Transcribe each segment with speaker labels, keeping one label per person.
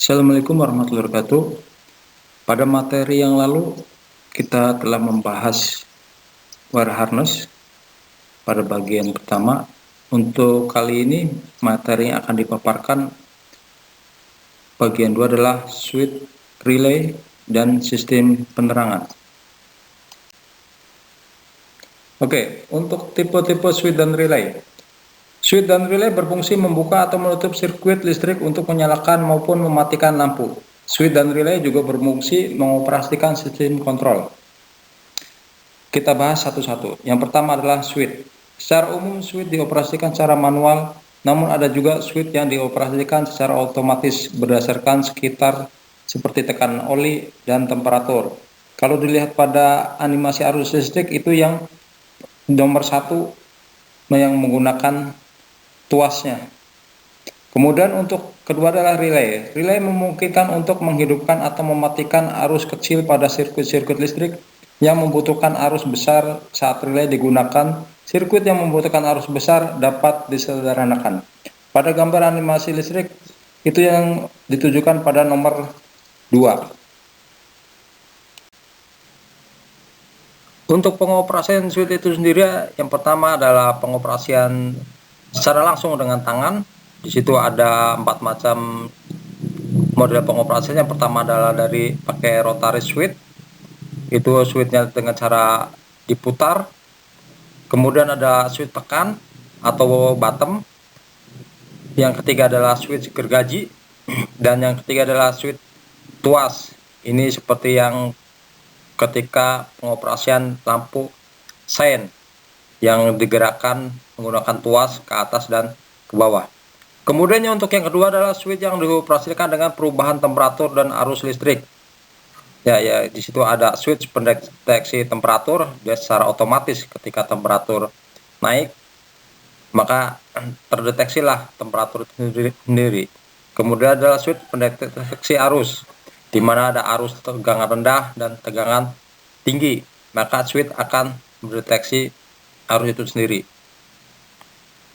Speaker 1: Assalamualaikum warahmatullahi wabarakatuh. Pada materi yang lalu kita telah membahas wire harness pada bagian pertama. Untuk kali ini materi yang akan dipaparkan bagian 2 adalah switch, relay, dan sistem penerangan. Oke, untuk tipe-tipe switch dan relay. Switch dan relay berfungsi membuka atau menutup sirkuit listrik untuk menyalakan maupun mematikan lampu. Switch dan relay juga berfungsi mengoperasikan sistem kontrol. Kita bahas satu-satu. Yang pertama adalah switch. Secara umum switch dioperasikan secara manual, namun ada juga switch yang dioperasikan secara otomatis berdasarkan sekitar seperti tekanan oli dan temperatur. Kalau dilihat pada animasi arus listrik itu yang nomor 1 yang menggunakan tuasnya. Kemudian untuk kedua adalah relay. Relay memungkinkan untuk menghidupkan atau mematikan arus kecil pada sirkuit-sirkuit listrik yang membutuhkan arus besar. Saat relay digunakan, sirkuit yang membutuhkan arus besar dapat disederhanakan. Pada gambar animasi listrik itu yang ditujukan pada nomor 2. Untuk pengoperasian switch itu sendiri, yang pertama adalah pengoperasian secara langsung dengan tangan. Di situ ada 4 macam model pengoperasian. Yang pertama adalah dari pakai rotary switch. Itu switchnya dengan cara diputar. Kemudian ada switch tekan atau bottom. Yang ketiga adalah switch gergaji. Dan yang ketiga adalah switch tuas. Ini seperti yang ketika pengoperasian lampu sein yang digerakkan menggunakan tuas ke atas dan ke bawah. Kemudian untuk yang kedua adalah switch yang dioperasikan dengan perubahan temperatur dan arus listrik. Ya, di situ ada switch pendeteksi temperatur, dia secara otomatis ketika temperatur naik maka terdeteksilah temperatur sendiri. Kemudian adalah switch pendeteksi arus, di mana ada arus tegangan rendah dan tegangan tinggi, maka switch akan mendeteksi arus itu sendiri.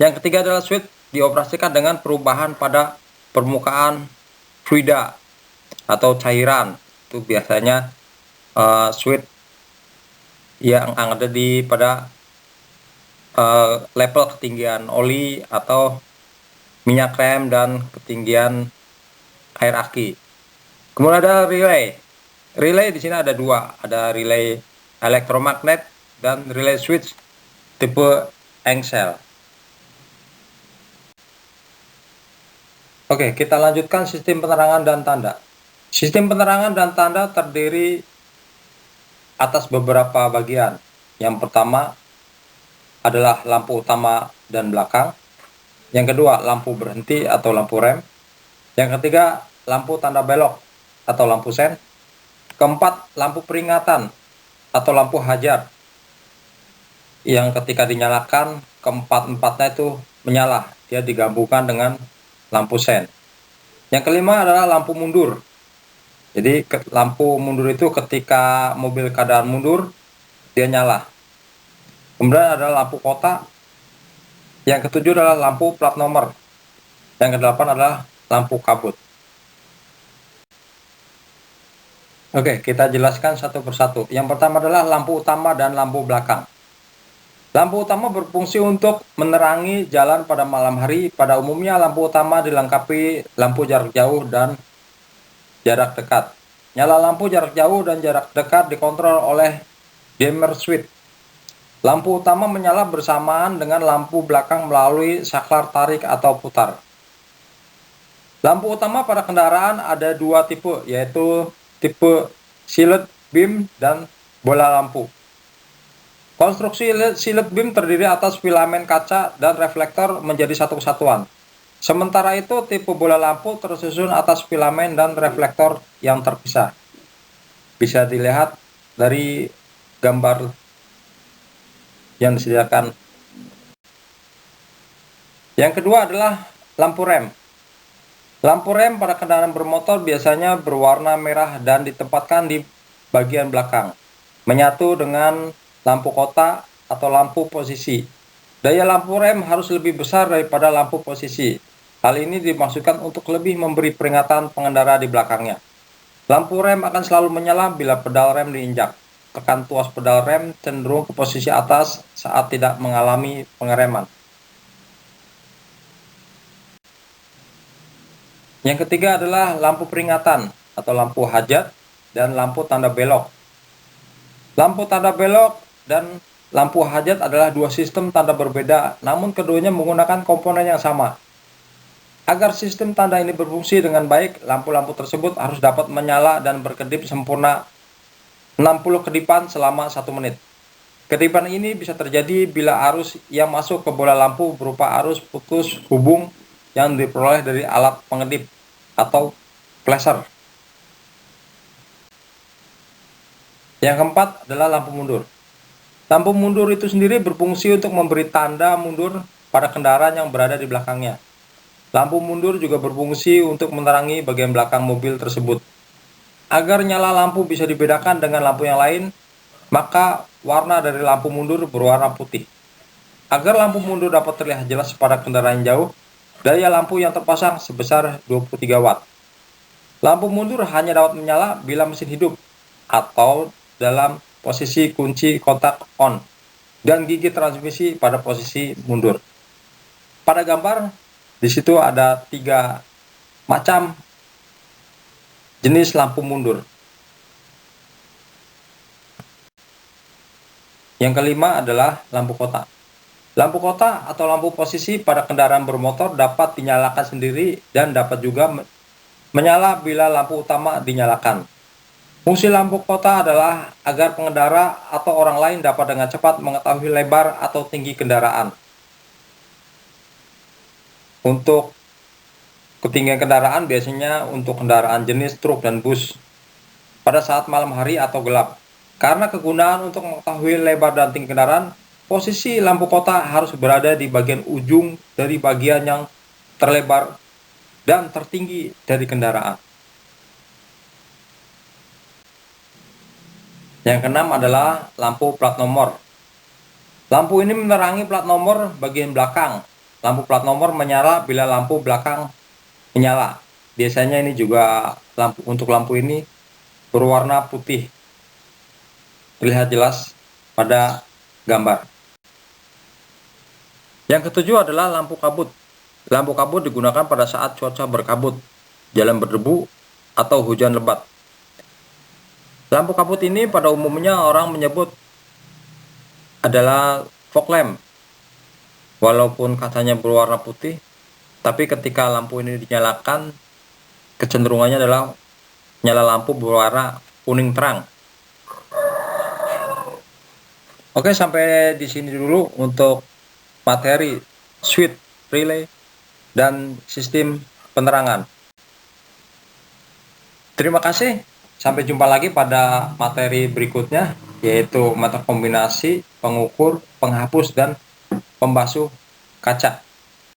Speaker 1: Yang ketiga adalah switch dioperasikan dengan perubahan pada permukaan fluida atau cairan. Itu biasanya switch yang ada di pada level ketinggian oli atau minyak rem dan ketinggian air aki. Kemudian ada relay. Relay di sini ada 2, ada relay elektromagnet dan relay switch tipe engsel. Oke, kita lanjutkan sistem penerangan dan tanda. Sistem penerangan dan tanda terdiri atas beberapa bagian. Yang pertama adalah lampu utama dan belakang. Yang kedua, lampu berhenti atau lampu rem. Yang ketiga, lampu tanda belok atau lampu sen. Keempat, lampu peringatan atau lampu hajar, yang ketika dinyalakan keempat-empatnya itu menyala, dia digabungkan dengan lampu sen. Yang kelima adalah lampu mundur. Jadi lampu mundur itu ketika mobil keadaan mundur dia nyala. Kemudian ada lampu kota. Yang ketujuh adalah lampu plat nomor. Yang kedelapan adalah lampu kabut. Oke, kita jelaskan satu persatu. Yang pertama adalah lampu utama dan lampu belakang. Lampu utama berfungsi untuk menerangi jalan pada malam hari. Pada umumnya lampu utama dilengkapi lampu jarak jauh dan jarak dekat. Nyala lampu jarak jauh dan jarak dekat dikontrol oleh dimmer switch. Lampu utama menyala bersamaan dengan lampu belakang melalui saklar tarik atau putar. Lampu utama pada kendaraan ada 2 tipe, yaitu tipe silent beam dan bola lampu. Konstruksi silent beam terdiri atas filamen kaca dan reflektor menjadi satu kesatuan. Sementara itu tipe bola lampu tersusun atas filamen dan reflektor yang terpisah. Bisa dilihat dari gambar yang disediakan. Yang kedua adalah lampu rem. Lampu rem pada kendaraan bermotor biasanya berwarna merah dan ditempatkan di bagian belakang, menyatu dengan lampu kota atau lampu posisi. Daya lampu rem harus lebih besar daripada lampu posisi. Hal ini dimaksudkan untuk lebih memberi peringatan pengendara di belakangnya. Lampu rem akan selalu menyala bila pedal rem diinjak. Tekan tuas pedal rem cenderung ke posisi atas saat tidak mengalami pengereman. Yang ketiga adalah lampu peringatan atau lampu hajat dan lampu tanda belok. Lampu tanda belok dan lampu hajat adalah dua sistem tanda berbeda, namun keduanya menggunakan komponen yang sama. Agar sistem tanda ini berfungsi dengan baik, lampu-lampu tersebut harus dapat menyala dan berkedip sempurna 60 kedipan selama 1 menit. Kedipan ini bisa terjadi bila arus yang masuk ke bola lampu berupa arus putus hubung yang diperoleh dari alat pengedip atau flasher. Yang keempat adalah lampu mundur. Lampu mundur itu sendiri berfungsi untuk memberi tanda mundur pada kendaraan yang berada di belakangnya. Lampu mundur juga berfungsi untuk menerangi bagian belakang mobil tersebut. Agar nyala lampu bisa dibedakan dengan lampu yang lain, maka warna dari lampu mundur berwarna putih. Agar lampu mundur dapat terlihat jelas pada kendaraan jauh, daya lampu yang terpasang sebesar 23 watt. Lampu mundur hanya dapat menyala bila mesin hidup atau dalam posisi kunci kontak on dan gigi transmisi pada posisi mundur. Pada gambar, di situ ada 3 macam jenis lampu mundur. Yang kelima adalah lampu kota. Lampu kota atau lampu posisi pada kendaraan bermotor dapat dinyalakan sendiri dan dapat juga menyala bila lampu utama dinyalakan. Fungsi lampu kota adalah agar pengendara atau orang lain dapat dengan cepat mengetahui lebar atau tinggi kendaraan. Untuk ketinggian kendaraan biasanya untuk kendaraan jenis truk dan bus pada saat malam hari atau gelap. Karena kegunaan untuk mengetahui lebar dan tinggi kendaraan, posisi lampu kota harus berada di bagian ujung dari bagian yang terlebar dan tertinggi dari kendaraan. Yang keenam adalah lampu plat nomor. Lampu ini menerangi plat nomor bagian belakang. Lampu plat nomor menyala bila lampu belakang menyala. Biasanya ini juga untuk lampu ini berwarna putih. Terlihat jelas pada gambar. Yang ketujuh adalah lampu kabut. Lampu kabut digunakan pada saat cuaca berkabut, jalan berdebu, atau hujan lebat. Lampu kabut ini pada umumnya orang menyebut adalah fog lamp. Walaupun katanya berwarna putih, tapi ketika lampu ini dinyalakan, kecenderungannya adalah nyala lampu berwarna kuning terang. Oke, sampai di sini dulu untuk materi switch, relay, dan sistem penerangan. Terima kasih. Sampai jumpa lagi pada materi berikutnya, yaitu mata kombinasi, pengukur, penghapus, dan pembasuh kaca.